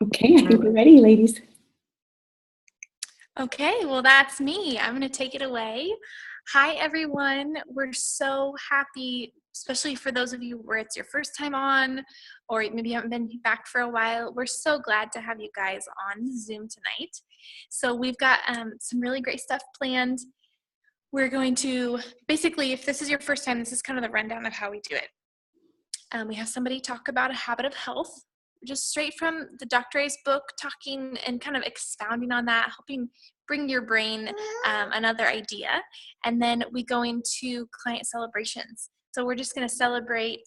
Okay, I think we're ready, ladies. Okay, well, that's me. I'm going to take it away. Hi, everyone. We're so happy, especially for those of you where it's your first time on, or maybe you haven't been back for a while. We're so glad to have you guys on Zoom tonight. So we've got some really great stuff planned. We're going to, basically, if this is your first time, this is kind of the rundown of how we do it. We have somebody talk about a habit of health, just straight from the Dr. A's book, talking and kind of expounding on that, helping bring your brain another idea. And then we go into client celebrations. So we're just going to celebrate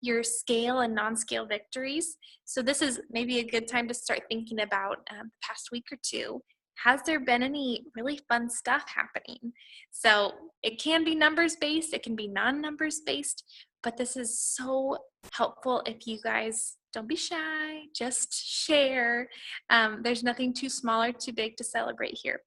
your scale and non-scale victories. So this is maybe a good time to start thinking about the past week or two. Has there been any really fun stuff happening? So it can be numbers based, it can be non-numbers based, but this is so helpful if you guys don't be shy, just share. There's nothing too small or too big to celebrate here.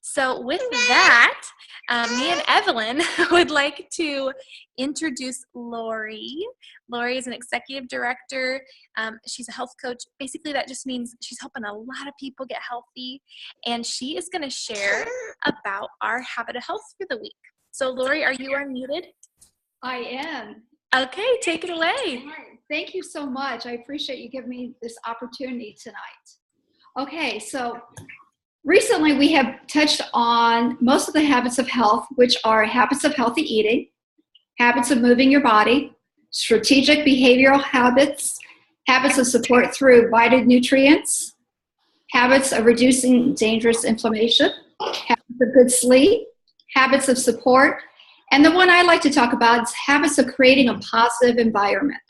So with that, me and Evelyn would like to introduce Lori. Lori is an executive director. She's a health coach. Basically, that just means she's helping a lot of people get healthy, and she is going to share about our habit of health for the week. So Lori, are you unmuted? I am. Okay, take it away. Thank you so much. I appreciate you giving me this opportunity tonight. Okay, so recently we have touched on most of the habits of health, which are habits of healthy eating, habits of moving your body, strategic behavioral habits, habits of support through vital nutrients, habits of reducing dangerous inflammation, habits of good sleep, habits of support, and the one I like to talk about is habits of creating a positive environment.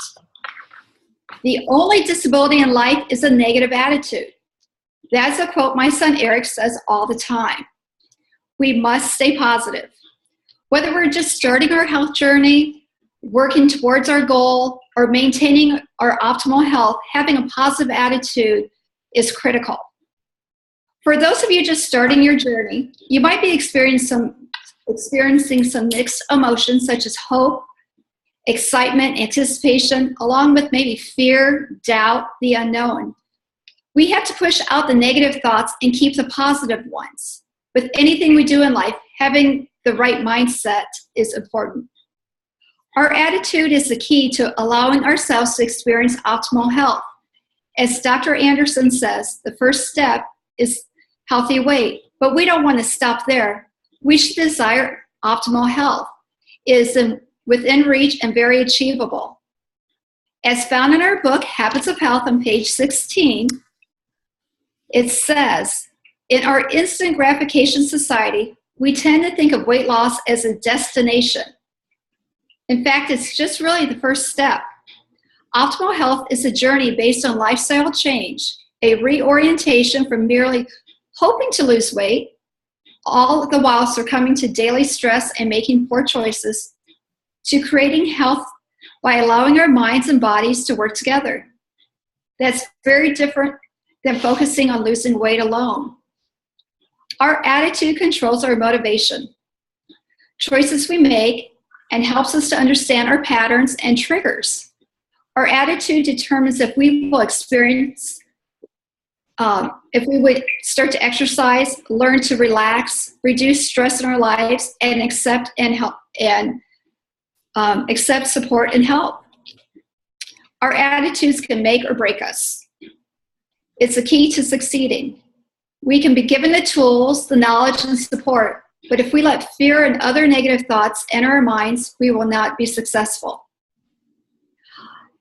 The only disability in life is a negative attitude. That's a quote my son Eric says all the time. We must stay positive. Whether we're just starting our health journey, working towards our goal, or maintaining our optimal health, having a positive attitude is critical. For those of you just starting your journey, you might be experiencing some mixed emotions such as hope, excitement, anticipation, along with maybe fear, doubt, the unknown. We have to push out the negative thoughts and keep the positive ones. With anything we do in life, having the right mindset is important. Our attitude is the key to allowing ourselves to experience optimal health. As Dr. Anderson says, the first step is healthy weight, but we don't want to stop there. We should desire optimal health. It is within reach and very achievable. As found in our book, Habits of Health, on page 16, it says, in our instant gratification society, we tend to think of weight loss as a destination. In fact, it's just really the first step. Optimal health is a journey based on lifestyle change, a reorientation from merely hoping to lose weight, all the while succumbing to daily stress and making poor choices, to creating health by allowing our minds and bodies to work together. That's very different than focusing on losing weight alone. Our attitude controls our motivation, choices we make, and helps us to understand our patterns and triggers. Our attitude determines if we will experience, if we would start to exercise, learn to relax, reduce stress in our lives, and accept and help and accept support and help. Our attitudes can make or break us. It's the key to succeeding. We can be given the tools, the knowledge, and support, but if we let fear and other negative thoughts enter our minds, we will not be successful.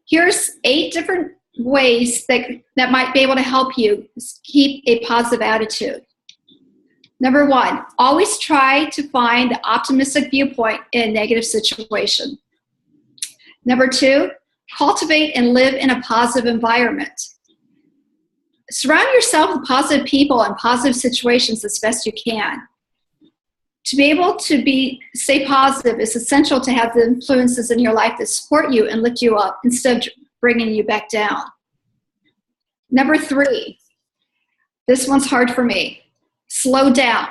Here's 8 different ways that might be able to help you keep a positive attitude. Number 1, always try to find the optimistic viewpoint in a negative situation. Number 2, cultivate and live in a positive environment. Surround yourself with positive people and positive situations as best you can. To be able to stay positive, it's essential to have the influences in your life that support you and lift you up instead of bringing you back down. Number 3, this one's hard for me. Slow down.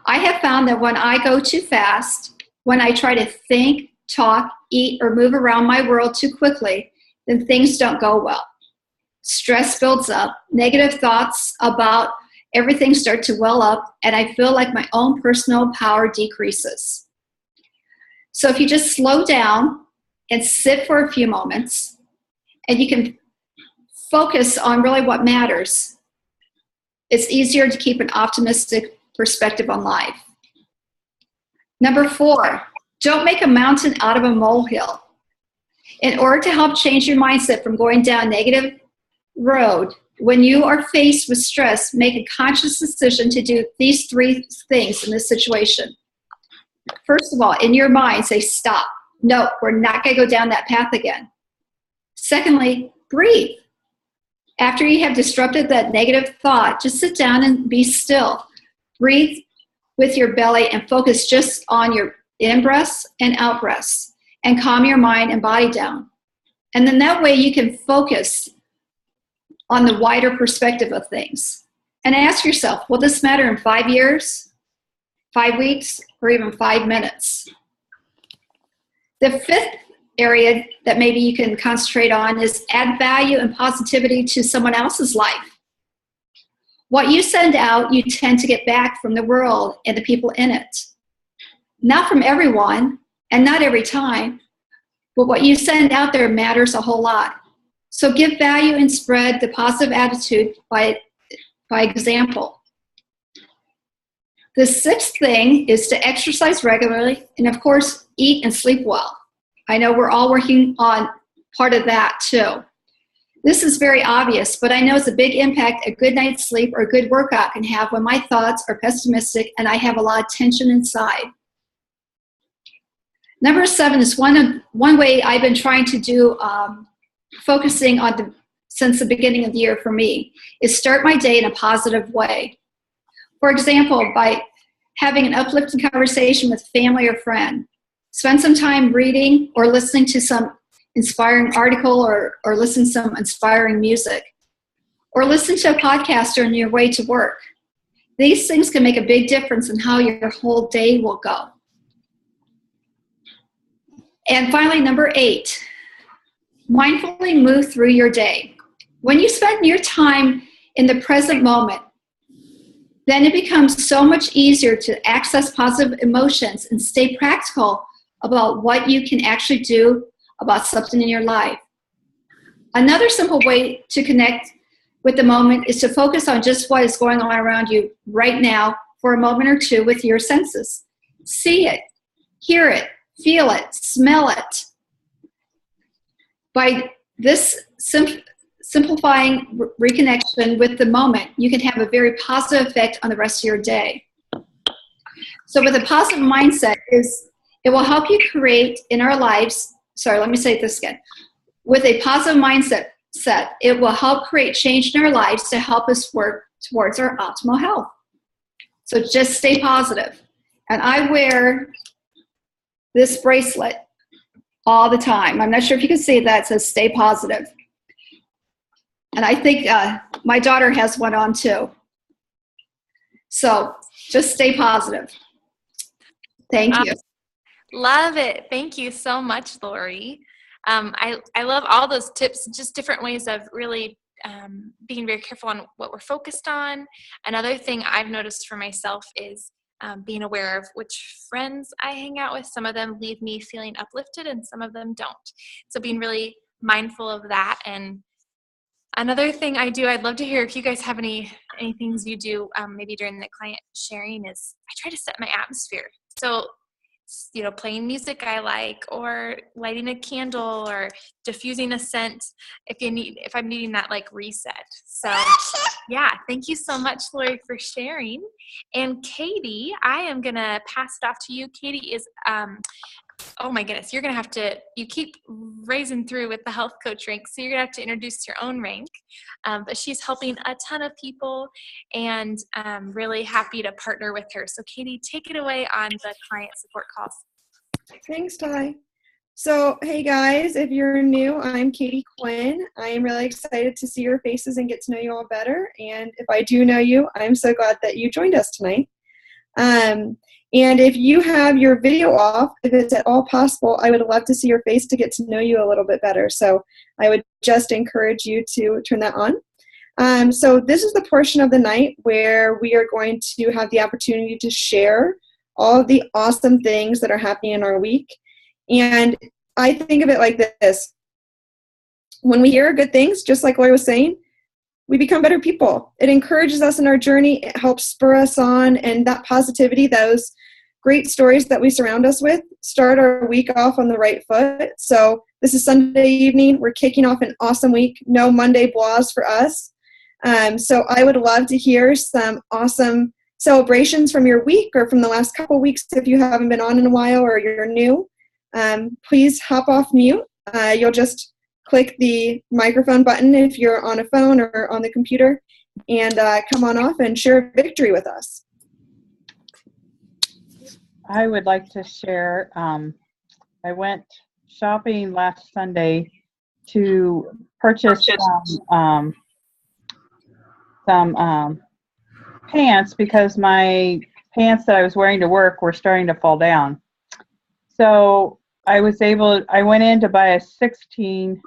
I have found that when I go too fast, when I try to think, talk, eat, or move around my world too quickly, then things don't go well. stress builds up, negative thoughts about everything start to well up, and I feel like my own personal power decreases. So if you just slow down and sit for a few moments, and you can focus on really what matters, it's easier to keep an optimistic perspective on life. Number 4, don't make a mountain out of a molehill. In order to help change your mindset from going down a negative road, when you are faced with stress, make a conscious decision to do these 3 things in this situation. First of all, in your mind, say, stop. No, we're not going to go down that path again. Secondly, breathe. After you have disrupted that negative thought, just sit down and be still. Breathe with your belly and focus just on your in-breaths and out-breaths, and calm your mind and body down. And then that way you can focus on the wider perspective of things. And ask yourself, will this matter in 5 years, 5 weeks, or even 5 minutes? The 5th area that maybe you can concentrate on is add value and positivity to someone else's life. What you send out, you tend to get back from the world and the people in it. Not from everyone, and not every time, but what you send out there matters a whole lot. So give value and spread the positive attitude by example. The 6th thing is to exercise regularly and, of course, eat and sleep well. I know we're all working on part of that too. This is very obvious, but I know it's a big impact a good night's sleep or a good workout can have when my thoughts are pessimistic and I have a lot of tension inside. Number 7 is one way I've been trying to do, focusing on since the beginning of the year for me, is start my day in a positive way. For example, by having an uplifting conversation with family or friend. Spend some time reading or listening to some inspiring article or listen to some inspiring music. Or listen to a podcast on your way to work. These things can make a big difference in how your whole day will go. And finally, number 8, mindfully move through your day. When you spend your time in the present moment, then it becomes so much easier to access positive emotions and stay practical about what you can actually do about something in your life. Another simple way to connect with the moment is to focus on just what is going on around you right now for a moment or two with your senses. See it, hear it, feel it, smell it. By this simplifying reconnection with the moment, you can have a very positive effect on the rest of your day. So with a positive mindset, it will help you create in our lives, let me say this again. With a positive mindset, it will help create change in our lives to help us work towards our optimal health. So just stay positive. And I wear this bracelet all the time. I'm not sure if you can see that. It says stay positive. And I think my daughter has one on too. So just stay positive. Thank you. Love it. Thank you so much, Lori. I love all those tips, just different ways of really being very careful on what we're focused on. Another thing I've noticed for myself is being aware of which friends I hang out with. Some of them leave me feeling uplifted and some of them don't. So being really mindful of that. And another thing I do, I'd love to hear if you guys have any things you do maybe during the client sharing, is I try to set my atmosphere. So, playing music I like, or lighting a candle, or diffusing a scent if I'm needing that reset. So yeah, thank you so much, Lori, for sharing. And Katie, I am gonna pass it off to you. Katie is oh my goodness, you keep raising through with the health coach rank, so you're gonna have to introduce your own rank. But she's helping a ton of people, and I'm really happy to partner with her. So Katie, take it away on the client support calls. Thanks, Ty. So, hey guys, if you're new, I'm Katie Quinn. I am really excited to see your faces and get to know you all better. And if I do know you, I'm so glad that you joined us tonight. And if you have your video off, if it's at all possible, I would love to see your face to get to know you a little bit better. So I would just encourage you to turn that on. So this is the portion of the night where we are going to have the opportunity to share all of the awesome things that are happening in our week. And I think of it like this. When we hear good things, just like Lori was saying, we become better people. It encourages us in our journey. It helps spur us on. And that positivity, those great stories that we surround us with, start our week off on the right foot. So this is Sunday evening. We're kicking off an awesome week. No Monday blahs for us. So I would love to hear some awesome celebrations from your week or from the last couple weeks if you haven't been on in a while or you're new. Please hop off mute. You'll just click the microphone button if you're on a phone or on the computer and come on off and share victory with us. I would like to share, I went shopping last Sunday to purchase some pants because my pants that I was wearing to work were starting to fall down. So I went in to buy a 16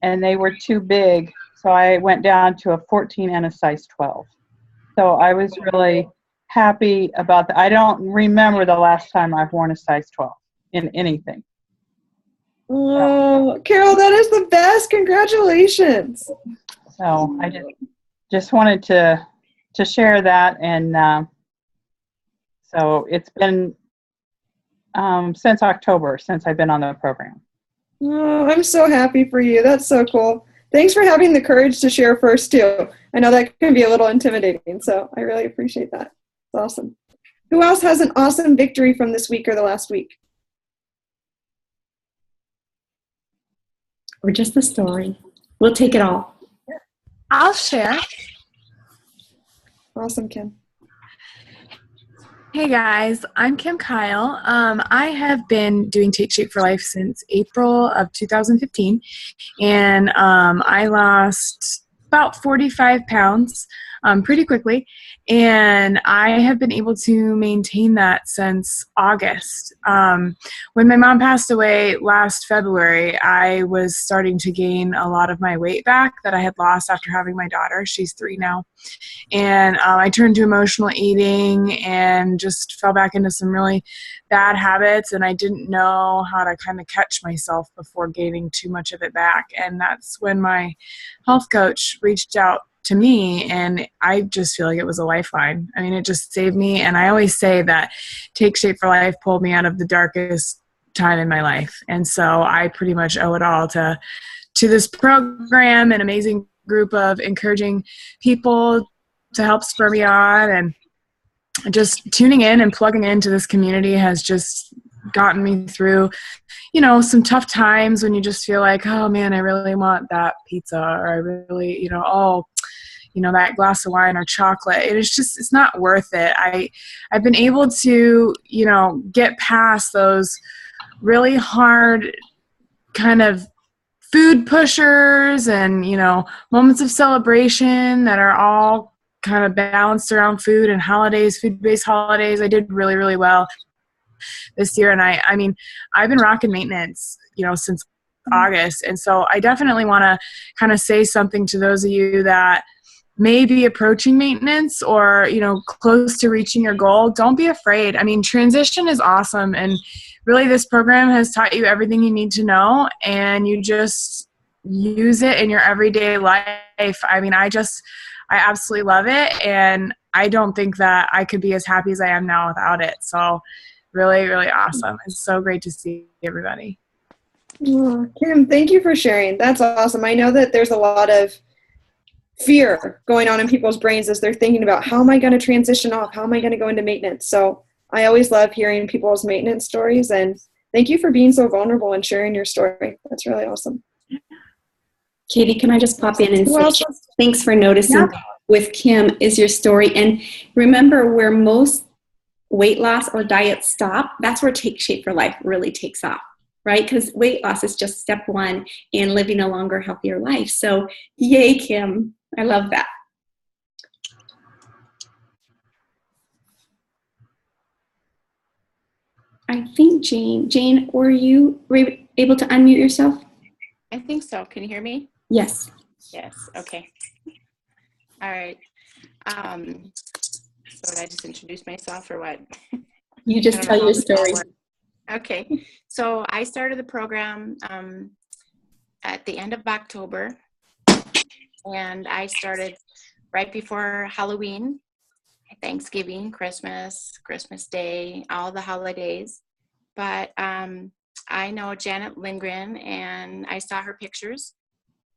and they were too big. So I went down to a 14 and a size 12. So I was really happy about that. I don't remember the last time I've worn a size 12 in anything. Oh, Carol, that is the best. Congratulations. So I just wanted to share that. And so it's been since October, since I've been on the program. Oh, I'm so happy for you. That's so cool. Thanks for having the courage to share first, too. I know that can be a little intimidating, so I really appreciate that. It's awesome. Who else has an awesome victory from this week or the last week? Or just the story. We'll take it all. I'll share. Awesome, Kim. Hey guys, I'm Kim Kyle. I have been doing Take Shape for Life since April of 2015, and I lost about 45 pounds pretty quickly, and I have been able to maintain that since August. When my mom passed away last February, I was starting to gain a lot of my weight back that I had lost after having my daughter. She's 3 now. And I turned to emotional eating and just fell back into some really bad habits, and I didn't know how to kind of catch myself before gaining too much of it back. And that's when my health coach reached out to me, and I just feel like it was a lifeline. I mean, it just saved me. And I always say that Take Shape for Life pulled me out of the darkest time in my life. And so I pretty much owe it all to this program, an amazing group of encouraging people to help spur me on, and just tuning in and plugging into this community has just gotten me through, some tough times when you just feel like, oh man, I really want that pizza, or I really, that glass of wine or chocolate. It's not worth it. I've been able to, get past those really hard kind of food pushers and, moments of celebration that are all kind of balanced around food and holidays, food-based holidays. I did really, really well this year. And I mean, I've been rocking maintenance, since August. And so I definitely want to kind of say something to those of you that may be approaching maintenance or, close to reaching your goal. Don't be afraid. I mean, transition is awesome. And really this program has taught you everything you need to know, and you just use it in your everyday life. I mean, I absolutely love it. And I don't think that I could be as happy as I am now without it. So really, really awesome. It's so great to see everybody. Oh, Kim, thank you for sharing. That's awesome. I know that there's a lot of fear going on in people's brains as they're thinking about, how am I going to transition off? How am I going to go into maintenance? So I always love hearing people's maintenance stories, and thank you for being so vulnerable and sharing your story. That's really awesome. Katie, can I just pop in and Who else say thanks for noticing Yeah. with Kim is your story. And remember, where most weight loss or diets stop, that's where Take Shape for Life really takes off, right? Because weight loss is just step one in living a longer, healthier life. So yay, Kim. I love that. I think Jane, were you able to unmute yourself? I think so. Can you hear me? Yes. Yes. Okay. All right. So did I just introduce myself or what? You I just don't know tell how your this all story. works. Okay. So I started the program at the end of October, and I started right before Halloween, Thanksgiving, Christmas Day, all the holidays. But I know Janet Lindgren, and I saw her pictures,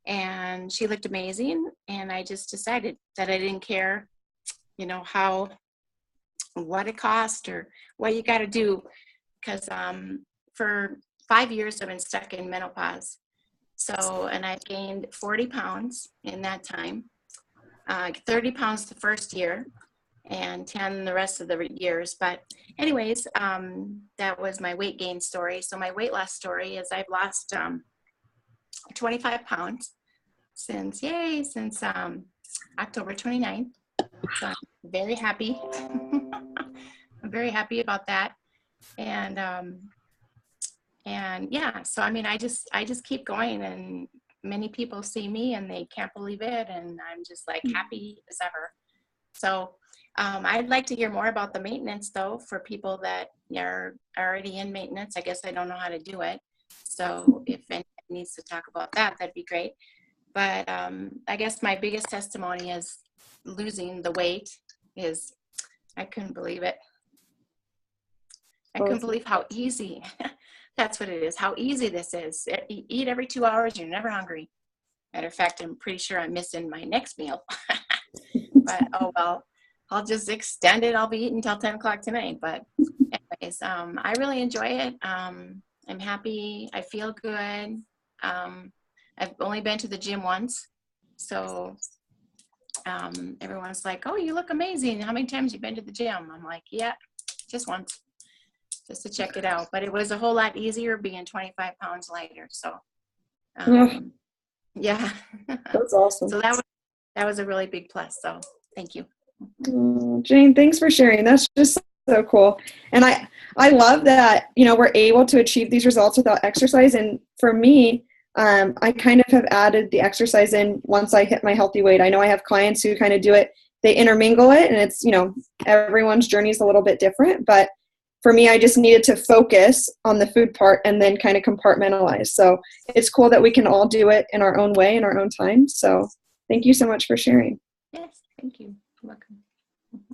and she looked amazing. And I just decided that I didn't care, what it cost or what you got to do, because for 5 years I've been stuck in menopause. So, and I've gained 40 pounds in that time, 30 pounds the first year and 10 the rest of the years. But anyways, that was my weight gain story. So my weight loss story is I've lost 25 pounds since October 29th. So I'm very happy. I'm very happy about that. And yeah, so I mean, I just keep going, and many people see me and they can't believe it, and I'm just like happy as ever. So I'd like to hear more about the maintenance, though, for people that are already in maintenance. I guess I don't know how to do it. So if anyone needs to talk about that, that'd be great. But I guess my biggest testimony is losing the weight. I couldn't believe it. I couldn't believe how easy. That's what it is, how easy this is. You eat every 2 hours, you're never hungry. Matter of fact, I'm pretty sure I'm missing my next meal. But oh well, I'll just extend it. I'll be eating until 10 o'clock tonight. But anyways, I really enjoy it. I'm happy. I feel good. I've only been to the gym once. So everyone's like, oh, you look amazing. How many times have you been to the gym? I'm like, yeah, just once, just to check it out. But it was a whole lot easier being 25 pounds lighter. So yeah. That's awesome. So that was a really big plus. So thank you. Jane, thanks for sharing. That's just so cool. And I love that, we're able to achieve these results without exercise. And for me, I kind of have added the exercise in once I hit my healthy weight. I know I have clients who kind of do it, they intermingle it, and it's, everyone's journey is a little bit different. But for me, I just needed to focus on the food part and then kind of compartmentalize. So it's cool that we can all do it in our own way, in our own time. So thank you so much for sharing. Yes, thank you. You're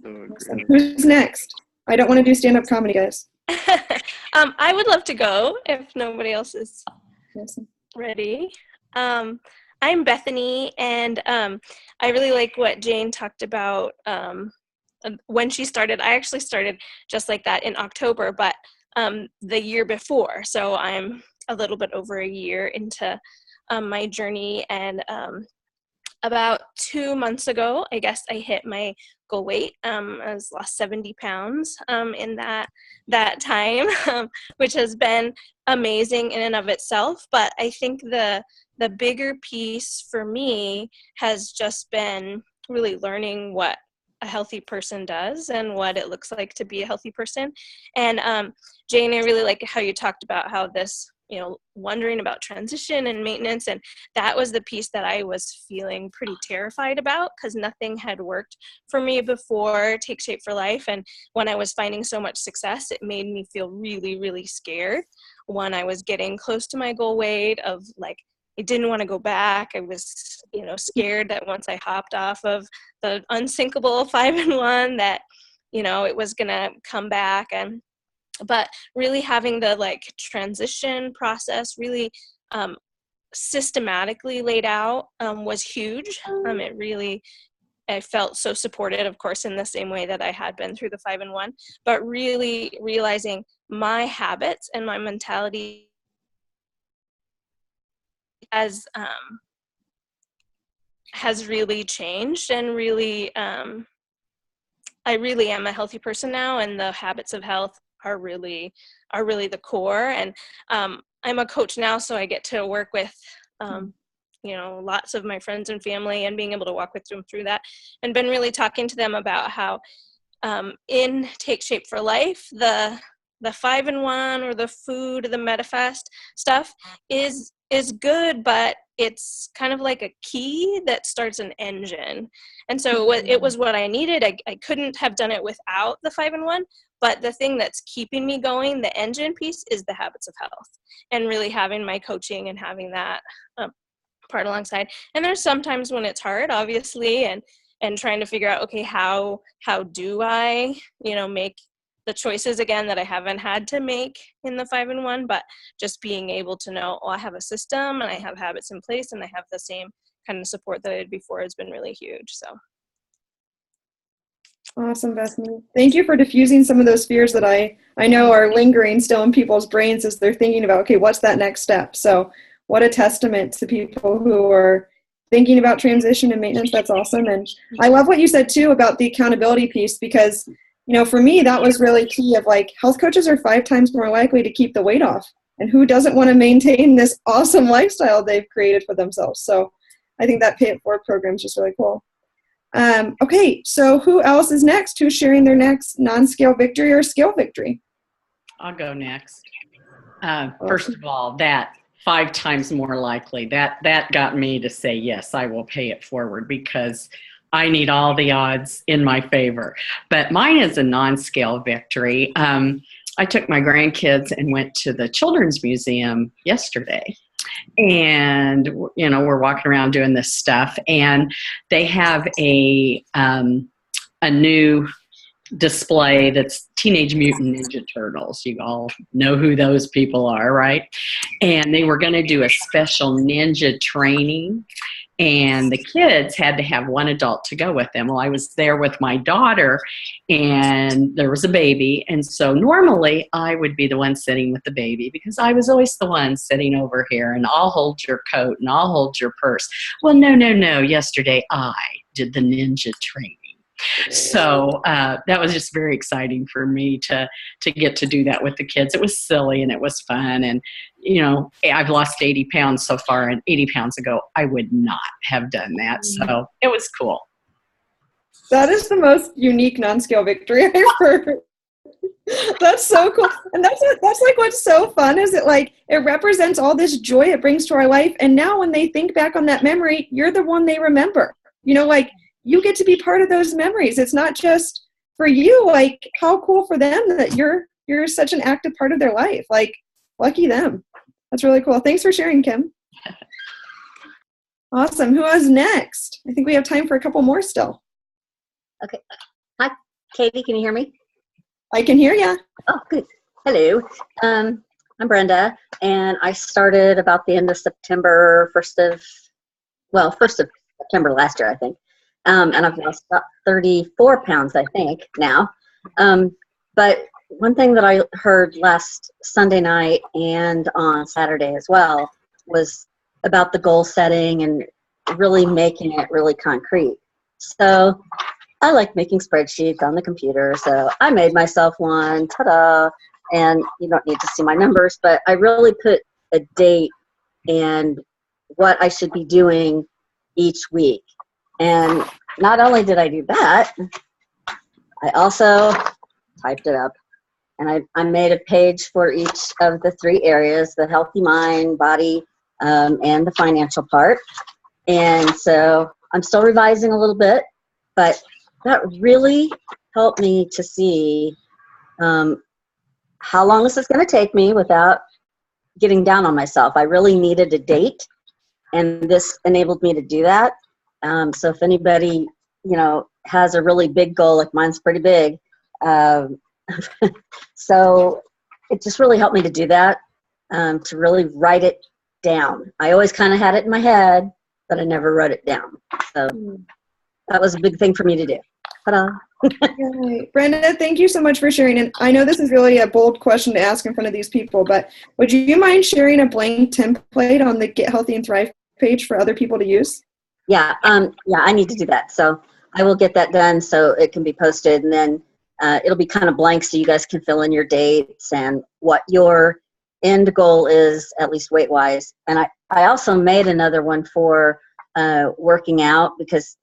welcome. Awesome. Who's next? I don't want to do stand-up comedy, guys. I would love to go if nobody else is Awesome. ready. I'm Bethany, and I really like what Jane talked about when she started. I actually started just like that in October, but the year before. So I'm a little bit over a year into my journey, and about 2 months ago, I guess I hit my goal weight. I was lost 70 pounds in that time, which has been amazing in and of itself. But I think the bigger piece for me has just been really learning what a healthy person does and what it looks like to be a healthy person. And Jane, I really like how you talked about how this, wondering about transition and maintenance, and that was the piece that I was feeling pretty terrified about, because nothing had worked for me before Take Shape for Life. And when I was finding so much success, it made me feel really, really scared when I was getting close to my goal weight of like, I didn't want to go back. I was, scared that once I hopped off of the unsinkable 5-in-1 that, it was going to come back. But really having the transition process really systematically laid out was huge. I felt so supported, of course, in the same way that I had been through the 5-in-1, but really realizing my habits and my mentality has really changed, and really, I really am a healthy person now, and the habits of health are really the core. And I'm a coach now, so I get to work with lots of my friends and family, and being able to walk with them through that, and been really talking to them about how in Take Shape for Life, the the 5-in-1 or the food, the MetaFast stuff is good, but it's kind of like a key that starts an engine. And so it was what I needed. I couldn't have done it without the 5-in-1, but the thing that's keeping me going, the engine piece, is the Habits of Health, and really having my coaching and having that part alongside. And there's sometimes when it's hard, obviously, and trying to figure out, okay, how do I, make the choices again that I haven't had to make in the 5-in-1, but just being able to know, I have a system and I have habits in place and I have the same kind of support that I did before has been really huge. So. Awesome, Bethany. Thank you for diffusing some of those fears that I know are lingering still in people's brains as they're thinking about, okay, what's that next step? So what a testament to people who are thinking about transition and maintenance. That's awesome. And I love what you said too about the accountability piece, because for me, that was really key of like, health coaches are 5 times more likely to keep the weight off. And who doesn't want to maintain this awesome lifestyle they've created for themselves? So I think that Pay It Forward program is just really cool. Okay, so who else is next? Who's sharing their next non-scale victory or scale victory? I'll go next. First of all, that 5 times more likely, that got me to say, yes, I will pay it forward, because I need all the odds in my favor. But mine is a non-scale victory. I took my grandkids and went to the Children's Museum yesterday. And, we're walking around doing this stuff. And they have a new display that's Teenage Mutant Ninja Turtles. You all know who those people are, right? And they were going to do a special ninja training. And the kids had to have one adult to go with them. Well, I was there with my daughter, and there was a baby. And so normally I would be the one sitting with the baby, because I was always the one sitting over here, and I'll hold your coat and I'll hold your purse. Well, no. Yesterday I did the ninja training. So that was just very exciting for me to get to do that with the kids. It was silly and it was fun. And, I've lost 80 pounds so far, and 80 pounds ago, I would not have done that. So it was cool. That is the most unique non-scale victory I've heard. That's so cool. And that's like what's so fun is it represents all this joy it brings to our life. And now when they think back on that memory, you're the one they remember. You get to be part of those memories. It's not just for you. Like, how cool for them that you're such an active part of their life. Like, lucky them. That's really cool. Thanks for sharing, Kim. Awesome. Who is next? I think we have time for a couple more still. Okay. Hi, Katie. Can you hear me? I can hear you. Oh, good. Hello. I'm Brenda, and I started about the end of September, 1st of September last year, I think. And I've lost about 34 pounds, I think, now. But one thing that I heard last Sunday night and on Saturday as well was about the goal setting and really making it really concrete. So I like making spreadsheets on the computer, so I made myself one, ta-da, and you don't need to see my numbers, but I really put a date and what I should be doing each week. And not only did I do that, I also typed it up. And I made a page for each of the 3 areas, the healthy mind, body, and the financial part. And so I'm still revising a little bit, but that really helped me to see how long this is going to take me without getting down on myself. I really needed a date, and this enabled me to do that. So if anybody, has a really big goal, like mine's pretty big, so it just really helped me to do that, to really write it down. I always kind of had it in my head, but I never wrote it down. So that was a big thing for me to do. Ta-da. Right. Brenda, thank you so much for sharing. And I know this is really a bold question to ask in front of these people, but would you mind sharing a blank template on the Get Healthy and Thrive page for other people to use? Yeah, I need to do that. So I will get that done so it can be posted, and then it'll be kind of blank so you guys can fill in your dates and what your end goal is, at least weight-wise. And I also made another one for working out, because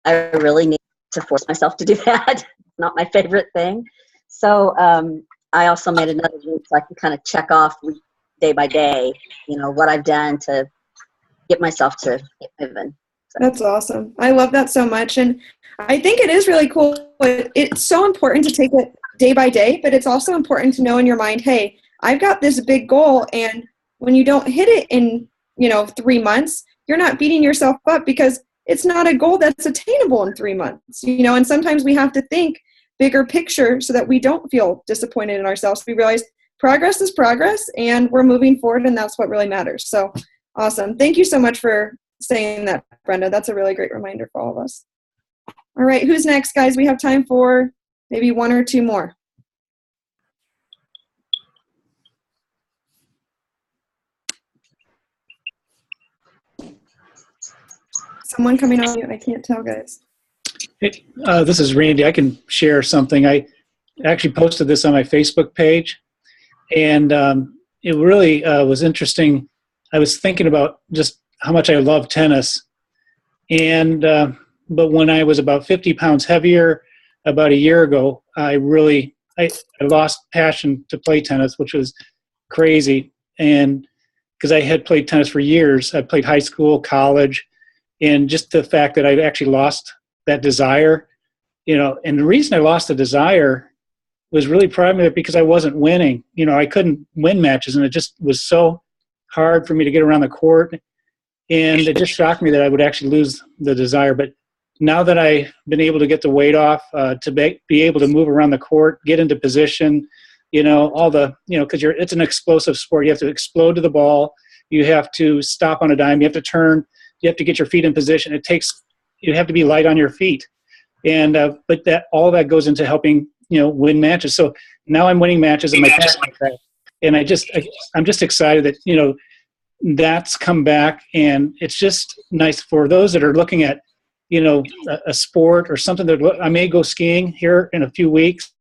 I really need to force myself to do that. Not my favorite thing. So I also made another group so I can kind of check off day by day, what I've done to get myself to get moving. So. That's awesome. I love that so much. And I think it is really cool. It's so important to take it day by day, but it's also important to know in your mind, hey, I've got this big goal. And when you don't hit it in, 3 months, you're not beating yourself up because it's not a goal that's attainable in 3 months, and sometimes we have to think bigger picture so that we don't feel disappointed in ourselves. We realize progress is progress and we're moving forward, and that's what really matters. So awesome. Thank you so much for saying that, Brenda. That's a really great reminder for all of us. All right, who's next, guys? We have time for maybe 1 or 2 more. Someone coming on mute. I can't tell, guys. Hey, this is Randy. I can share something. I actually posted this on my Facebook page, and it really was interesting. I was thinking about just how much I love tennis, and but when I was about 50 pounds heavier about a year ago, I lost passion to play tennis, which was crazy. And because I had played tennis for years, I played high school, college, and just the fact that I'd actually lost that desire, and the reason I lost the desire was really primarily because I wasn't winning. I couldn't win matches, and it just was so hard for me to get around the court. And it just shocked me that I would actually lose the desire. But now that I've been able to get the weight off, to be able to move around the court, get into position, all the, because it's an explosive sport. You have to explode to the ball. You have to stop on a dime. You have to turn. You have to get your feet in position. You have to be light on your feet. And but all that goes into helping win matches. So now I'm winning matches, and my passion is back. And I'm just excited that that's come back, and it's just nice for those that are looking at a sport or something that I may go skiing here in a few weeks,